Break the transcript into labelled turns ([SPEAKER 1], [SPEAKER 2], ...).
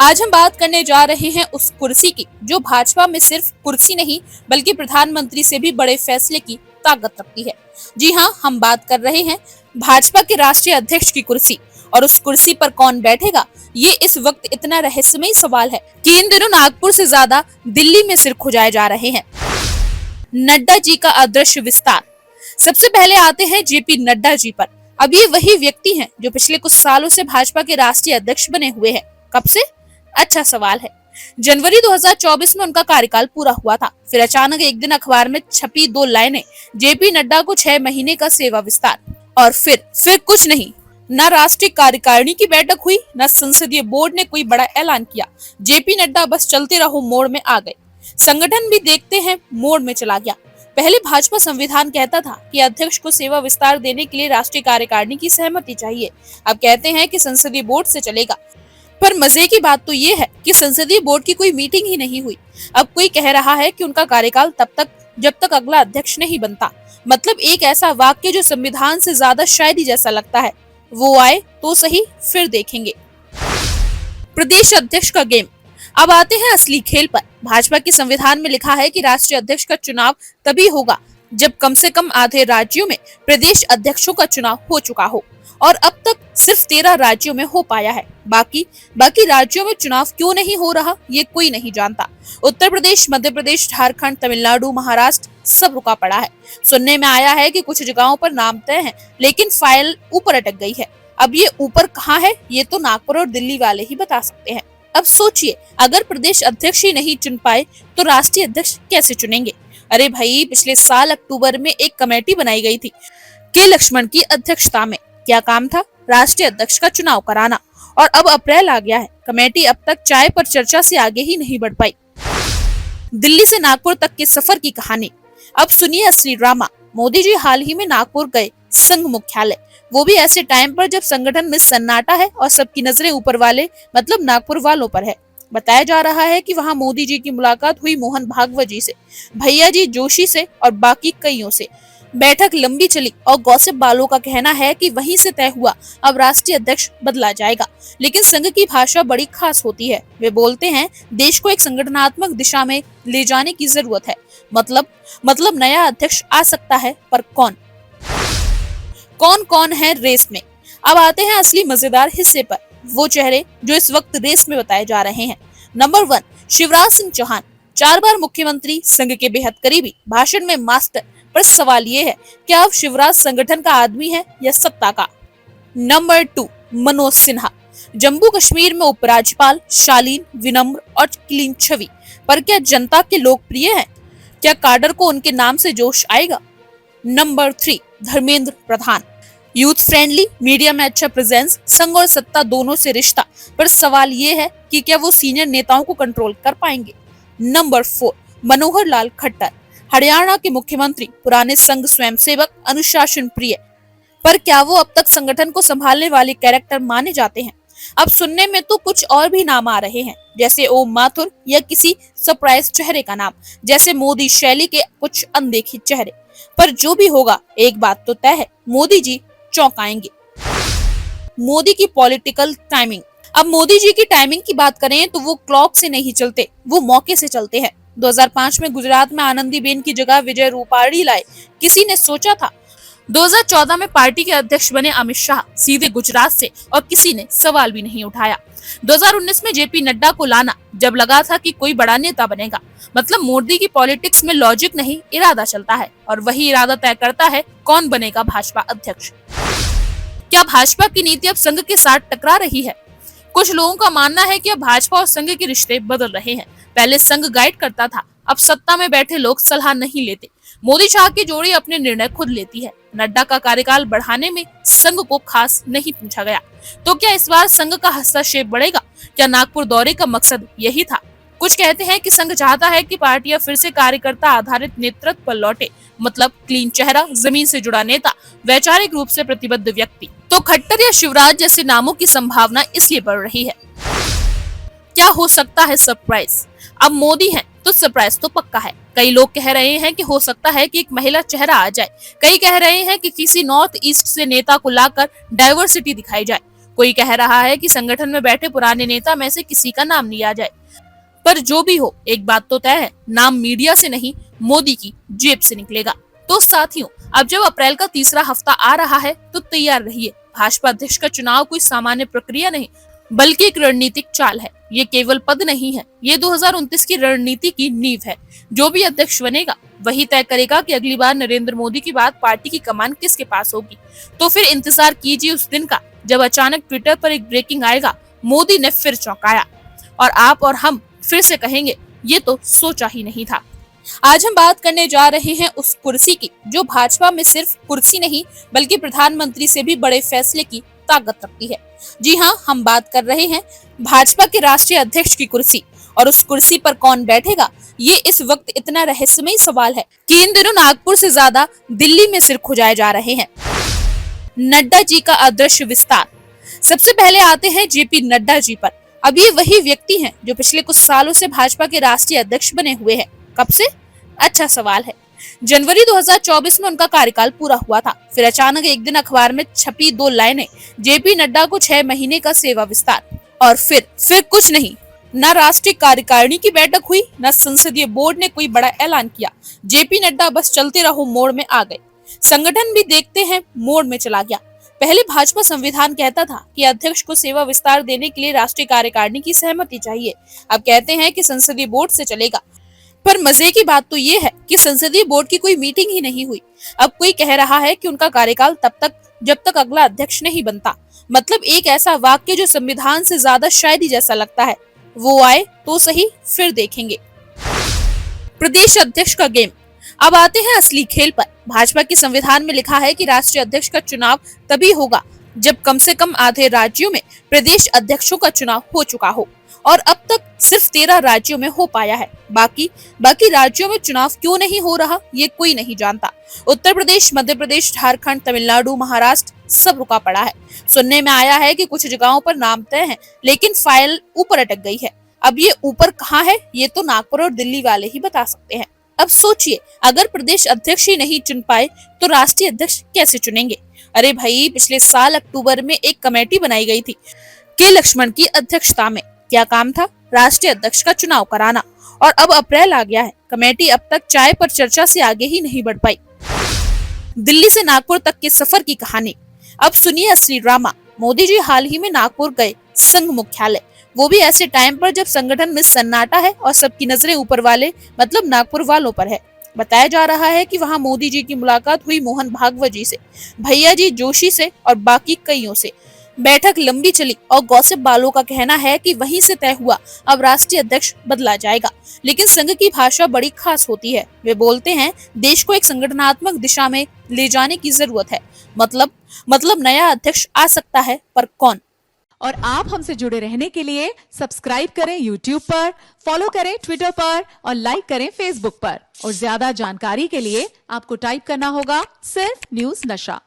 [SPEAKER 1] आज हम बात करने जा रहे हैं उस कुर्सी की जो भाजपा में सिर्फ कुर्सी नहीं बल्कि प्रधानमंत्री से भी बड़े फैसले की ताकत रखती है। जी हाँ, हम बात कर रहे हैं भाजपा के राष्ट्रीय अध्यक्ष की कुर्सी। और उस कुर्सी पर कौन बैठेगा, ये इस वक्त इतना रहस्यमयी सवाल है कि इन दिनों नागपुर से ज्यादा दिल्ली में सिर खुजाए जा रहे हैं। नड्डा जी का अदृश्य विस्तार। सबसे पहले आते हैं जेपी नड्डा जी पर। अब ये वही व्यक्ति हैं जो पिछले कुछ सालों से भाजपा के राष्ट्रीय अध्यक्ष बने हुए हैं। कब से? अच्छा सवाल है। जनवरी 2024 में उनका कार्यकाल पूरा हुआ था। फिर अचानक एक दिन अखबार में छपी 2 लाइनें, जेपी नड्डा को 6 महीने का सेवा विस्तार। और फिर कुछ नहीं। न राष्ट्रीय कार्यकारिणी की बैठक हुई, न संसदीय बोर्ड ने कोई बड़ा ऐलान किया। जेपी नड्डा बस चलते रहो मोड़ में आ गए। संगठन भी देखते हैं मोड़ में चला गया। पहले भाजपा संविधान कहता था कि अध्यक्ष को सेवा विस्तार देने के लिए राष्ट्रीय कार्यकारिणी की सहमति चाहिए। अब कहते हैं कि संसदीय बोर्ड से चलेगा। पर मजे की बात तो ये है कि संसदीय बोर्ड की कोई मीटिंग ही नहीं हुई। अब कोई कह रहा है कि उनका कार्यकाल तब तक जब तक अगला अध्यक्ष नहीं बनता। मतलब एक ऐसा वाक्य जो संविधान से ज्यादा शायरी जैसा लगता है। वो आए तो सही, फिर देखेंगे। प्रदेश अध्यक्ष का गेम। अब आते हैं असली खेल पर। भाजपा के संविधान में लिखा है कि राष्ट्रीय अध्यक्ष का चुनाव तभी होगा जब कम से कम आधे राज्यों में प्रदेश अध्यक्षों का चुनाव हो चुका हो। और अब तक सिर्फ 13 राज्यों में हो पाया है। बाकी राज्यों में चुनाव क्यों नहीं हो रहा, ये कोई नहीं जानता। उत्तर प्रदेश, मध्य प्रदेश, झारखंड, तमिलनाडु, महाराष्ट्र सब रुका पड़ा है। सुनने में आया है कि कुछ जगहों पर नाम तय हैं, लेकिन फाइल ऊपर अटक गई है। अब ये ऊपर कहाँ है, ये तो नागपुर और दिल्ली वाले ही बता सकते हैं। अब सोचिए, अगर प्रदेश अध्यक्ष ही नहीं चुन पाए तो राष्ट्रीय अध्यक्ष कैसे चुनेंगे? अरे भाई, पिछले साल अक्टूबर में एक कमेटी बनाई गई थी के लक्ष्मण की अध्यक्षता में। क्या काम था? राष्ट्रीय अध्यक्ष का चुनाव कराना। और अब अप्रैल आ गया है, कमेटी अब तक चाय पर चर्चा से आगे ही नहीं बढ़ पाई। दिल्ली से नागपुर तक के सफर की कहानी। अब सुनिए असली ड्रामा। मोदी जी हाल ही में नागपुर गए, संघ मुख्यालय, वो भी ऐसे टाइम पर जब संगठन में सन्नाटा है और सबकी नजरें ऊपर वाले मतलब नागपुर वालों पर है। बताया जा रहा है कि वहां मोदी जी की मुलाकात हुई मोहन भागवत जी से, भैया जी जोशी से और बाकी कईयों से। बैठक लंबी चली और गॉसिप वालों का कहना है कि वहीं से तय हुआ अब राष्ट्रीय अध्यक्ष बदला जाएगा। लेकिन संघ की भाषा बड़ी खास होती है। वे बोलते हैं देश को एक संगठनात्मक दिशा में ले जाने की जरूरत है। मतलब नया अध्यक्ष आ सकता है, पर कौन है रेस में। अब आते हैं असली मजेदार हिस्से पर। वो चेहरे जो इस वक्त रेस में बताए जा रहे हैं। नंबर 1, शिवराज सिंह चौहान, 4 बार मुख्यमंत्री, संघ के बेहद करीबी, भाषण में मास्टर। पर सवाल ये है, क्या अब शिवराज संगठन का आदमी है या सत्ता का? नंबर 2, मनोज सिन्हा, जम्मू कश्मीर में उपराज्यपाल, शालीन, विनम्र और क्लीन छवि। पर क्या जनता के लोकप्रिय हैं? क्या काडर को उनके नाम से जोश आएगा? Number 3, Dharmendra Pradhan, youth friendly, media में अच्छा प्रेजेंस, संघ और सत्ता दोनों से रिश्ता। पर सवाल ये है कि क्या वो सीनियर नेताओं को कंट्रोल कर पाएंगे? नंबर 4, मनोहर लाल खट्टर, हरियाणा के मुख्यमंत्री, पुराने संघ स्वयंसेवक, अनुशासन प्रिय। पर क्या वो अब तक संगठन को संभालने वाले कैरेक्टर माने जाते हैं? अब सुनने में तो कुछ और भी नाम आ रहे हैं, जैसे ओम माथुर या किसी सरप्राइज चेहरे का नाम, जैसे मोदी शैली के कुछ अनदेखे चेहरे। पर जो भी होगा, एक बात तो तय है, मोदी जी चौंकाएंगे। मोदी की पॉलिटिकल टाइमिंग। अब मोदी जी की टाइमिंग की बात करें तो वो क्लॉक से नहीं चलते, वो मौके से चलते हैं। 2005 में गुजरात में आनंदीबेन की जगह विजय रूपाणी लाए, किसी ने सोचा था? 2014 में पार्टी के अध्यक्ष बने अमित शाह, सीधे गुजरात से, और किसी ने सवाल भी नहीं उठाया। 2019 में जेपी नड्डा को लाना, जब लगा था कि कोई बड़ा नेता बनेगा। मतलब मोदी की पॉलिटिक्स में लॉजिक नहीं, इरादा चलता है, और वही इरादा तय करता है कौन बनेगा भाजपा अध्यक्ष। क्या भाजपा की नीति अब संघ के साथ टकरा रही है? कुछ लोगों का मानना है कि अब भाजपा और संघ के रिश्ते बदल रहे हैं। पहले संघ गाइड करता था, अब सत्ता में बैठे लोग सलाह नहीं लेते। मोदी शाह की जोड़ी अपने निर्णय खुद लेती है। नड्डा का कार्यकाल बढ़ाने में संघ को खास नहीं पूछा गया। तो क्या इस बार संघ का हस्तक्षेप बढ़ेगा? क्या नागपुर दौरे का मकसद यही था? कुछ कहते हैं कि संघ चाहता है कि पार्टियां फिर से कार्यकर्ता आधारित नेतृत्व पर लौटे। मतलब क्लीन चेहरा, जमीन से जुड़ा नेता, वैचारिक रूप से प्रतिबद्ध व्यक्ति। तो खट्टर या शिवराज जैसे नामों की संभावना इसलिए बढ़ रही है। क्या हो सकता है सरप्राइज? अब मोदी हैं तो सरप्राइज तो पक्का है। कई लोग कह रहे हैं कि हो सकता है कि एक महिला चेहरा आ जाए। कई कह रहे हैं कि किसी नॉर्थ ईस्ट से नेता को लाकर डाइवर्सिटी दिखाई जाए। कोई कह रहा है कि संगठन में बैठे पुराने नेता में से किसी का नाम लिया जाए। पर जो भी हो, एक बात तो तय है, नाम मीडिया से नहीं, मोदी की जेब से निकलेगा। तो साथियों, अब जब अप्रैल का तीसरा हफ्ता आ रहा है तो तैयार रहिए। भाजपा अध्यक्ष का चुनाव कोई सामान्य प्रक्रिया नहीं, बल्कि एक रणनीतिक चाल है। ये केवल पद नहीं है, ये 2029 की रणनीति की नींव है। जो भी अध्यक्ष बनेगा वही तय करेगा कि अगली बार नरेंद्र मोदी के बाद पार्टी की कमान किसके पास होगी। तो फिर इंतजार कीजिए उस दिन का, जब अचानक ट्विटर पर एक ब्रेकिंग आएगा, मोदी ने फिर चौंकाया, और आप और हम फिर से कहेंगे ये तो सोचा ही नहीं था। आज हम बात करने जा रहे हैं उस कुर्सी की जो भाजपा में सिर्फ कुर्सी नहीं बल्कि प्रधानमंत्री से भी बड़े फैसले की ताकत रखती है। जी हाँ, हम बात कर रहे हैं भाजपा के राष्ट्रीय अध्यक्ष की कुर्सी। और उस कुर्सी पर कौन बैठेगा, ये इस वक्त इतना रहस्यमयी सवाल है कि इन दिनों नागपुर से ज्यादा दिल्ली में सिर खुजाए जा रहे हैं। नड्डा जी का अदृश्य विस्तार। सबसे पहले आते हैं जेपी नड्डा जी पर। अब ये वही व्यक्ति हैं जो पिछले कुछ सालों से भाजपा के राष्ट्रीय अध्यक्ष बने हुए हैं। कब से? अच्छा सवाल है। जनवरी 2024 में उनका कार्यकाल पूरा हुआ था। फिर अचानक एक दिन अखबार में छपी 2 लाइनें, जेपी नड्डा को 6 महीने का सेवा विस्तार। और फिर कुछ नहीं, न राष्ट्रीय कार्यकारिणी की बैठक हुई, न संसदीय बोर्ड ने कोई बड़ा ऐलान किया। जेपी नड्डा बस चलते रहो मोड में आ गए। संगठन भी देखते हैं मोड में चला गया। पहले भाजपा संविधान कहता था कि अध्यक्ष को सेवा विस्तार देने के लिए राष्ट्रीय कार्यकारिणी की सहमति चाहिए। अब कहते हैं कि संसदीय बोर्ड से चलेगा। पर मजे की बात तो ये है कि संसदीय बोर्ड की कोई मीटिंग ही नहीं हुई। अब कोई कह रहा है कि उनका कार्यकाल तब तक जब तक अगला अध्यक्ष नहीं बनता। मतलब एक ऐसा वाक्य जो संविधान से ज्यादा शायरी जैसा लगता है। वो आए तो सही, फिर देखेंगे। प्रदेश अध्यक्ष का गेम। अब आते हैं असली खेल पर। भाजपा के संविधान में लिखा है कि राष्ट्रीय अध्यक्ष का चुनाव तभी होगा जब कम से कम आधे राज्यों में प्रदेश अध्यक्षों का चुनाव हो चुका हो, और अब तक सिर्फ 13 राज्यों में हो पाया है। बाकी राज्यों में चुनाव क्यों नहीं हो रहा, ये कोई नहीं जानता। उत्तर प्रदेश, मध्य प्रदेश, झारखंड, तमिलनाडु, महाराष्ट्र सब रुका पड़ा है। सुनने में आया है कि कुछ जगहों पर नाम तय है, लेकिन फाइल ऊपर अटक गई है। अब ये ऊपर कहाँ है, ये तो नागपुर और दिल्ली वाले ही बता सकते हैं। अब सोचिए, अगर प्रदेश अध्यक्ष ही नहीं चुन पाए तो राष्ट्रीय अध्यक्ष कैसे चुनेंगे? अरे भाई, पिछले साल अक्टूबर में एक कमेटी बनाई गई थी के लक्ष्मण की अध्यक्षता में। क्या काम था? राष्ट्रीय अध्यक्ष का चुनाव कराना। और अब अप्रैल आ गया है, कमेटी अब तक चाय पर चर्चा से आगे ही नहीं बढ़ पाई। दिल्ली से नागपुर तक के सफर की कहानी। अब सुनिए असली ड्रामा। मोदी जी हाल ही में नागपुर गए संघ मुख्यालय, वो भी ऐसे टाइम पर जब संगठन में सन्नाटा है और सबकी नजरें ऊपर वाले मतलब नागपुर वालों पर है। बताया जा रहा है कि वहां मोदी जी की मुलाकात हुई मोहन भागवत जी से, भैया जी जोशी से और बाकी कईयों से। बैठक लंबी चली और गॉसिप वालों का कहना है कि वहीं से तय हुआ अब राष्ट्रीय अध्यक्ष बदला जाएगा। लेकिन संघ की भाषा बड़ी खास होती है। वे बोलते हैं देश को एक संगठनात्मक दिशा में ले जाने की जरूरत है। मतलब नया अध्यक्ष आ सकता है, पर कौन?
[SPEAKER 2] और आप हमसे जुड़े रहने के लिए सब्सक्राइब करें YouTube पर, फॉलो करें Twitter पर और लाइक करें Facebook पर। और ज्यादा जानकारी के लिए आपको टाइप करना होगा सिर्फ न्यूज़ नशा।